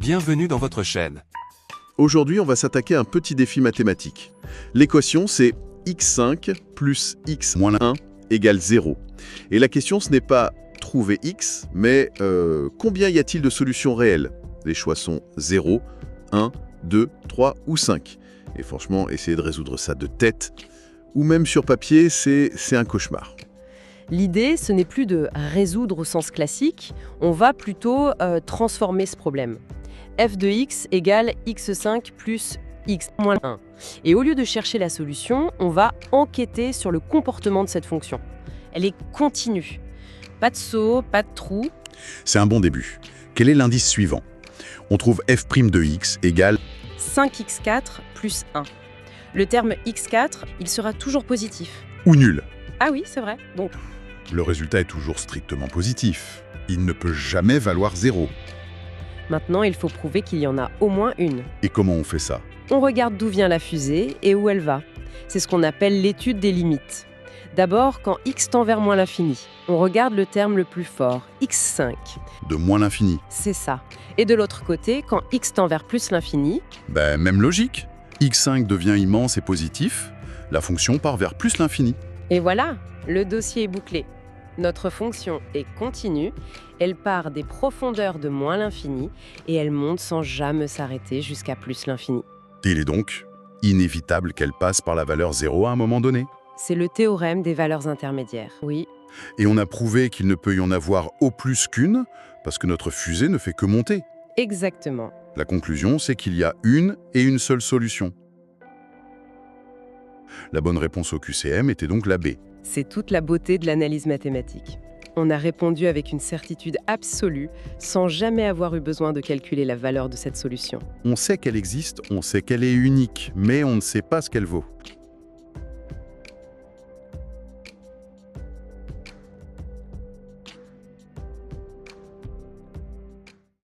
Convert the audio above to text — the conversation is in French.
Bienvenue dans votre chaîne. Aujourd'hui, on va s'attaquer à un petit défi mathématique. L'équation, c'est x5 plus x moins 1 égale 0. Et la question, ce n'est pas trouver x, mais combien y a-t-il de solutions réelles? Les choix sont 0, 1, 2, 3 ou 5. Et franchement, essayer de résoudre ça de tête, ou même sur papier, c'est un cauchemar. L'idée, ce n'est plus de résoudre au sens classique, on va plutôt transformer ce problème. f de x égale x5 plus x moins 1. Et au lieu de chercher la solution, on va enquêter sur le comportement de cette fonction. Elle est continue. Pas de saut, pas de trou. C'est un bon début. Quel est l'indice suivant? On trouve f' de x égale 5x4 plus 1. Le terme x4, il sera toujours positif. ou nul. Ah oui, c'est vrai. Donc, Le résultat est toujours strictement positif. Il ne peut jamais valoir 0. maintenant, il faut prouver qu'il y en a au moins une. Et comment on fait ça? On regarde d'où vient la fusée et où elle va. C'est ce qu'on appelle l'étude des limites. D'abord, quand x tend vers moins l'infini, on regarde le terme le plus fort, x5. De moins l'infini. C'est ça. Et de l'autre côté, quand x tend vers plus l'infini, Même logique. x5 devient immense et positif. La fonction part vers plus l'infini. et voilà, le dossier est bouclé. Notre fonction est continue, elle part des profondeurs de moins l'infini et elle monte sans jamais s'arrêter jusqu'à plus l'infini. Il est donc inévitable qu'elle passe par la valeur 0 à un moment donné. C'est le théorème des valeurs intermédiaires. Oui, Et on a prouvé qu'il ne peut y en avoir au plus qu'une, parce que notre fusée ne fait que monter. exactement. La conclusion, c'est qu'il y a une et une seule solution. La bonne réponse au QCM était donc la B. C'est toute la beauté de l'analyse mathématique. On a répondu avec une certitude absolue, sans jamais avoir eu besoin de calculer la valeur de cette solution. On sait qu'elle existe, on sait qu'elle est unique, mais on ne sait pas ce qu'elle vaut.